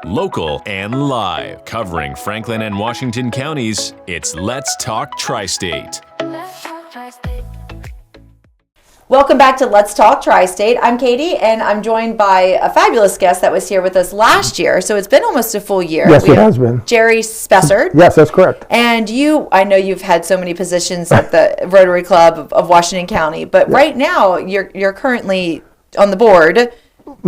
Local and live. Covering Franklin and Washington counties, it's Let's Talk TriState. Welcome back to Let's Talk TriState. I'm Katie, and I'm joined by a fabulous guest that was here with us last year. So it's been almost a full year. Yes, it has been. Jerry Spessard. Yes, that's correct. And I know you've had so many positions at the Rotary Club of Washington County, but right now you're currently on the board.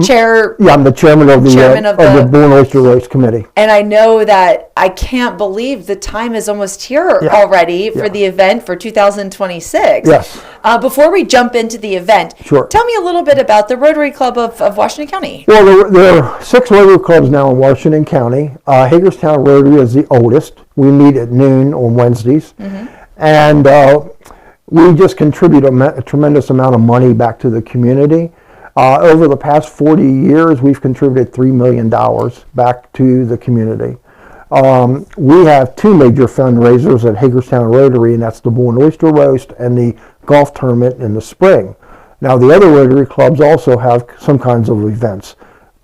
Chair. Yeah, I'm the chairman of the Born Oyster Roast Committee. And I know that I can't believe the time is almost here already for the event for 2026. Yes. Before we jump into the event, tell me a little bit about the Rotary Club of Washington County. Well, there are 6 Rotary Clubs now in Washington County. Hagerstown Rotary is the oldest. We meet at noon on Wednesdays. And we just contribute a tremendous amount of money back to the community. Over the past 40 years, we've contributed $3 million back to the community. We have 2 major fundraisers at Hagerstown Rotary, and that's the Born Oyster Roast and the golf tournament in the spring. Now, the other Rotary clubs also have some kinds of events,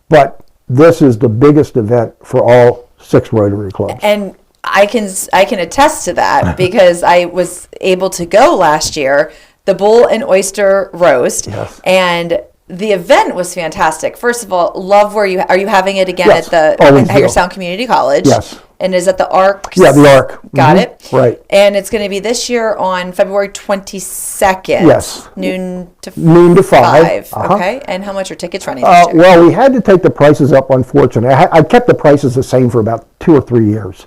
but this is the biggest event for all 6 Rotary clubs. And I can attest to that because I was able to go last year, the Bull and Oyster Roast, and the event was fantastic. First of all, love where are you having it again at the Hagerstown Community College? Yes. And is at the Arc? Yeah, the Arc. Got it. Right. And it's going to be this year on February 22nd. Yes. Noon to 5. Okay. And how much are tickets running this year? Well, we had to take the prices up, unfortunately. I kept the prices the same for about 2 or 3 years.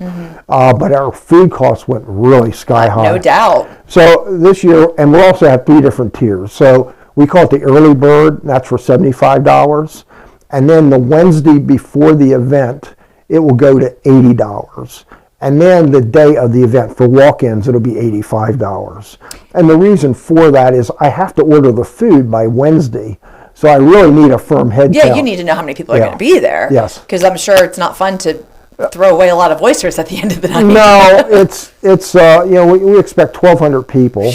But our food costs went really sky high. No doubt. So this year, and we'll also have 3 different tiers. So we call it the early bird, that's for $75. And then the Wednesday before the event, it will go to $80. And then the day of the event, for walk-ins, it'll be $85. And the reason for that is I have to order the food by Wednesday. So I really need a firm head count. Yeah, you need to know how many people are going to be there. Yes. Because I'm sure it's not fun to throw away a lot of oysters at the end of the night. No, it's we expect 1,200 people.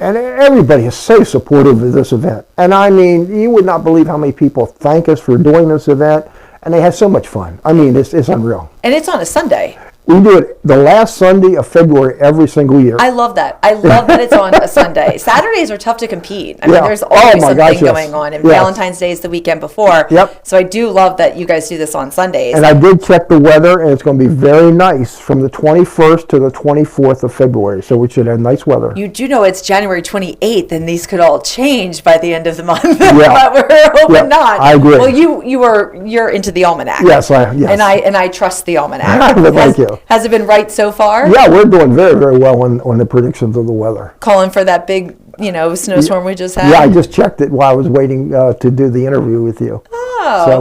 And everybody is so supportive of this event. And I mean, you would not believe how many people thank us for doing this event. And they have so much fun. I mean, it's unreal. And it's on a Sunday. We do it the last Sunday of February every single year. I love that. I love that it's on a Sunday. Saturdays are tough to compete. I mean, there's always something going on. And Valentine's Day is the weekend before. Yep. So I do love that you guys do this on Sundays. And I did check the weather, and it's going to be very nice from the 21st to the 24th of February. So we should have nice weather. You do know it's January 28th, and these could all change by the end of the month. Yeah. But we're hoping not. I agree. Well, you're into the almanac. Yes, And I trust the almanac. Thank you. Has it been right so far? Yeah, we're doing very, very well on the predictions of the weather. Calling for that big, snowstorm we just had? Yeah, I just checked it while I was waiting to do the interview with you. Oh. So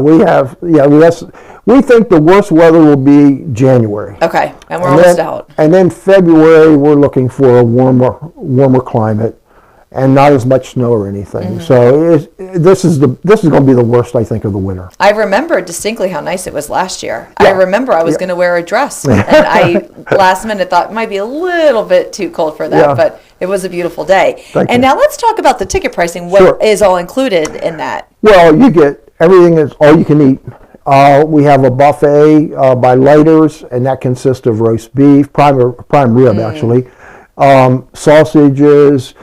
we think the worst weather will be January. Okay, and we're almost out. And then February, we're looking for a warmer climate and not as much snow or anything. So this is going to be the worst, I think, of the winter. I remember distinctly how nice it was last year. I remember I was going to wear a dress, and I last minute thought it might be a little bit too cold for that, but it was a beautiful day. Thank you. Now let's talk about the ticket pricing. What is all included in that? Well, you get everything that's all you can eat. We have a buffet by Lighters, and that consists of roast beef, prime rib actually, sausages,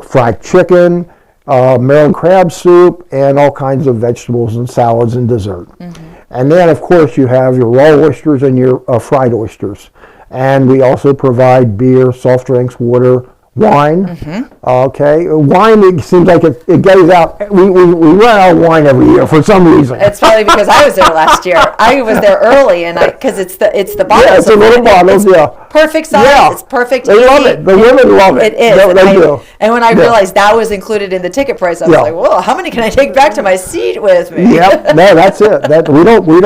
fried chicken, Maryland crab soup, and all kinds of vegetables and salads and dessert. And then, of course, you have your raw oysters and your fried oysters. And we also provide beer, soft drinks, water, wine. Okay, wine, it seems like it goes out. We run out of wine every year for some reason. It's probably because I was there last year. I was there early, and because it's the bottles. Yeah, it's the little bottles. Perfect size. Yeah. It's perfect. They love it. The women love it. It is. They do. And when I realized that was included in the ticket price, I was like, "Well, how many can I take back to my seat with me?" Yep. No, that's it. We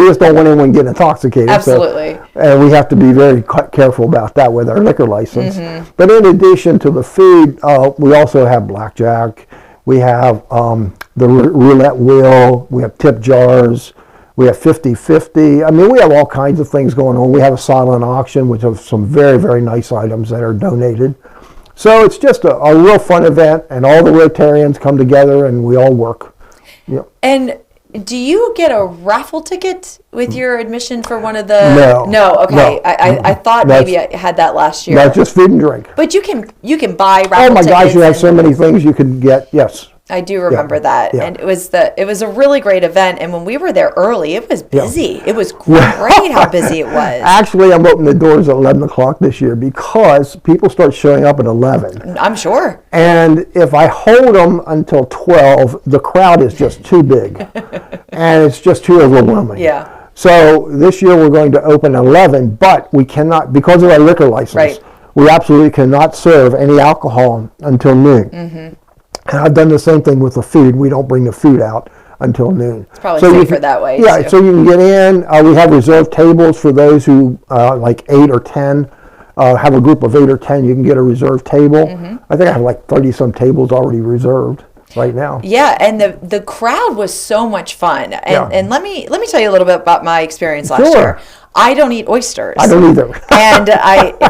just don't want anyone getting intoxicated. Absolutely. So, and we have to be very careful about that with our liquor license. But in addition to the food, we also have blackjack. We have the roulette wheel. We have tip jars. We have 50-50. I mean, we have all kinds of things going on. We have a silent auction, which have some very, very nice items that are donated. So it's just a real fun event, and all the Rotarians come together, and we all work. And do you get a raffle ticket with your admission for one of the? No. Okay. No. I thought maybe I had that last year. That's just food and drink. But you can buy raffle tickets. Oh my gosh, you have so many things you could get. Yes. I do remember that, Yeah. and it was a really great event. And when we were there early, it was busy. It was great how busy it was. Actually, I'm opening the doors at 11 o'clock this year because people start showing up at 11. I'm sure. And if I hold them until 12, the crowd is just too big, and it's just too overwhelming. Yeah. So this year we're going to open at 11, but we cannot, because of our liquor license, Right. we absolutely cannot serve any alcohol until noon. Mm-hmm. And I've done the same thing with the food. We don't bring the food out until noon. It's probably safer that way. Yeah, too. so you can get in. We have reserved tables for those who, like 8 or 10, have a group of 8 or 10, you can get a reserved table. Mm-hmm. I think I have like 30-some tables already reserved right now. Yeah, and the crowd was so much fun. And let me tell you a little bit about my experience last year. I don't eat oysters. I don't either. And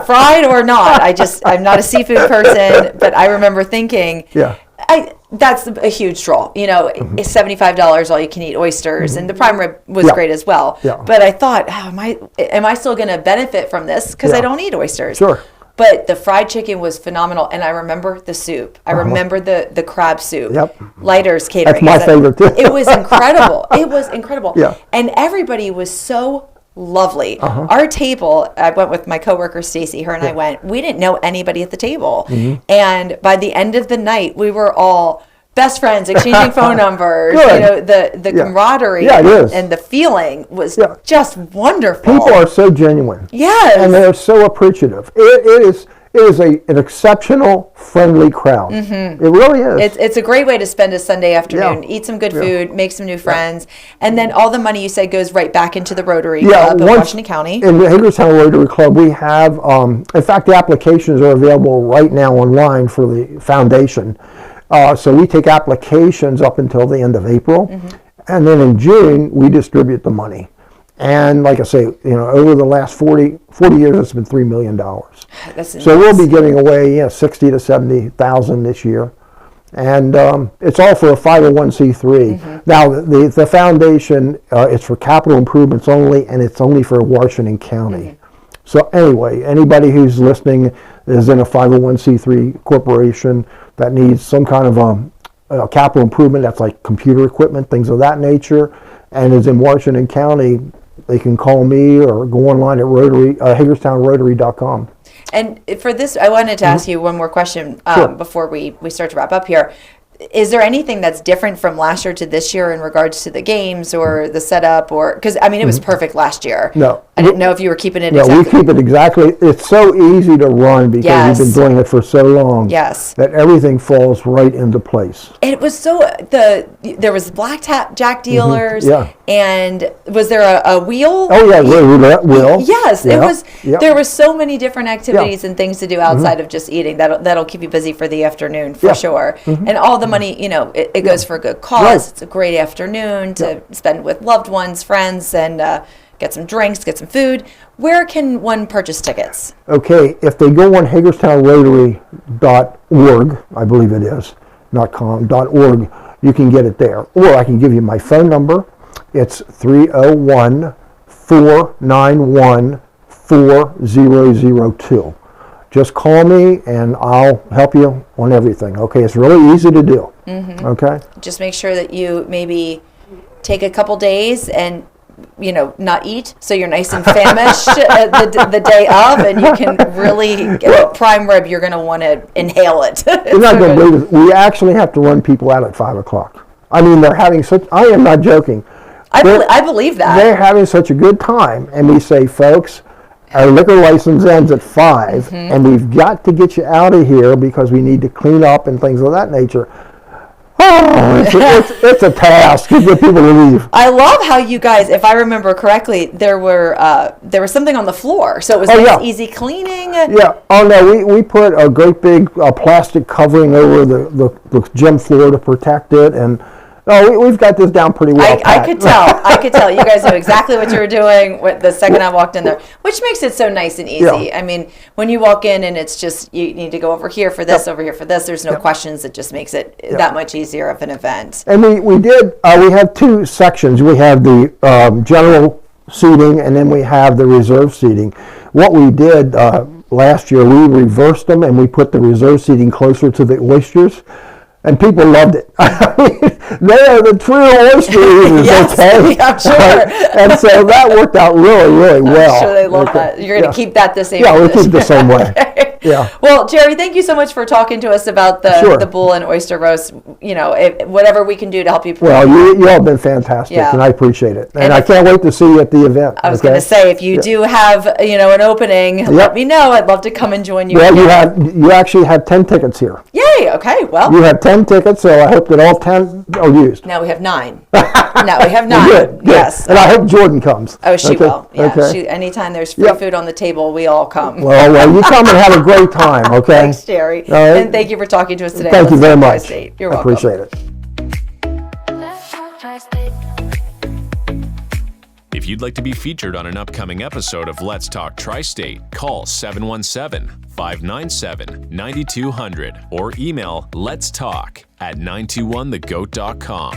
fried or not, I'm not a seafood person, but I remember thinking, that's a huge draw. You know, it's $75 all you can eat oysters, and the prime rib was great as well. Yeah. But I thought, am I still going to benefit from this because I don't eat oysters? Sure. But the fried chicken was phenomenal, and I remember the soup. I remember the crab soup. Yep. Lighters Catering. That's my favorite too. It was incredible. It was incredible. Yeah. And everybody was so lovely. Our table, I went with my coworker Stacy, her and I went, we didn't know anybody at the table. And by the end of the night, we were all best friends, exchanging phone numbers. Good. You know, the camaraderie and the feeling was just wonderful. People are so genuine. Yes. And they're so appreciative. It is an exceptional, friendly crowd. It really is. It's a great way to spend a Sunday afternoon. Eat some good food, make some new friends, and then all the money you say goes right back into the Rotary Club of Washington County. In the Hagerstown Rotary Club, we have, in fact, the applications are available right now online for the foundation. So we take applications up until the end of April, and then in June, we distribute the money. And like I say, you know, over the last 40 years, it's been $3 million. So we'll be giving away 60 to 70,000 this year. And it's all for a 501c3. Now, the foundation, it's for capital improvements only, and it's only for Washington County. So anyway, anybody who's listening is in a 501c3 corporation that needs some kind of a capital improvement, that's like computer equipment, things of that nature, and is in Washington County, they can call me or go online at HagerstownRotary.com. And for this, I wanted to ask you one more question before we start to wrap up here. Is there anything that's different from last year to this year in regards to the games or the setup? Or because, I mean, it was perfect last year. No. I didn't know if you were keeping it exactly. exactly. No, we keep it exactly. It's so easy to run because we've been doing it for so long. Yes. That everything falls right into place. It was so, there was blackjack dealers. Yeah. And was there a wheel? Oh, yeah, roulette wheel. Yes. Yeah. It was, Yeah. there was so many different activities and things to do outside of just eating. That'll keep you busy for the afternoon for sure. And all the money, you know, it goes for a good cause. Right. It's a great afternoon to spend with loved ones, friends, and get some drinks, get some food. Where can one purchase tickets? Okay, if they go on HagerstownRotary.org, I believe it is, not .com, .org, you can get it there. Or I can give you my phone number. It's 301-491-4002. Just call me and I'll help you on everything. Okay, it's really easy to do. Okay? Just make sure that you maybe take a couple days and, you know, not eat, so you're nice and famished the day of, and you can really get a prime rib. You're going to want to inhale it. You're not going to believe it. We actually have to run people out at 5 o'clock. I mean, they're having such, I am not joking. I believe that. They're having such a good time, and we say, folks, our liquor license ends at 5, and we've got to get you out of here because we need to clean up and things of that nature. Oh, it's a task to get people to leave. I love how you guys, if I remember correctly, there was something on the floor, so it was easy cleaning. Yeah. Oh no, we put a great big plastic covering over the gym floor to protect it, and Oh, we've got this down pretty well. I could tell. I could tell. You guys knew exactly what you were doing the second I walked in there, which makes it so nice and easy. Yeah. I mean, when you walk in and it's just, you need to go over here for this, over here for this, there's no questions. It just makes it that much easier of an event. And we have two sections. We have the general seating, and then we have the reserve seating. What we did last year, we reversed them, and we put the reserve seating closer to the oysters. And people loved it. I mean, they are the true oyster eaters, Yes, okay? I'm sure. And so that worked out really, really well. I'm sure they love that. You're going to keep that the same. Yeah, we'll keep it the same way. Okay. Yeah. Well, Jerry, thank you so much for talking to us about the bull and oyster roast. You know, whatever we can do to help you. Well, you all have been fantastic, and I appreciate it. And I can't wait to see you at the event. I was going to say, if you do have, an opening, let me know. I'd love to come and join you. Well, you actually have 10 tickets here. Yay! Okay, well. You have 10 tickets, so I hope that all 10 are used. Now we have 9. Now we have 9. Good. Yes. And I hope Jordan comes. Oh, she will. Yeah. Okay. Anytime there's free food on the table, we all come. Well, you come and have a great time, okay? Thanks, Jerry. All right. And thank you for talking to us today. Thank you very much. You're welcome. I appreciate it. If you'd like to be featured on an upcoming episode of Let's Talk Tri-State, call 717-597-9200 or email letstalk@921thegoat.com.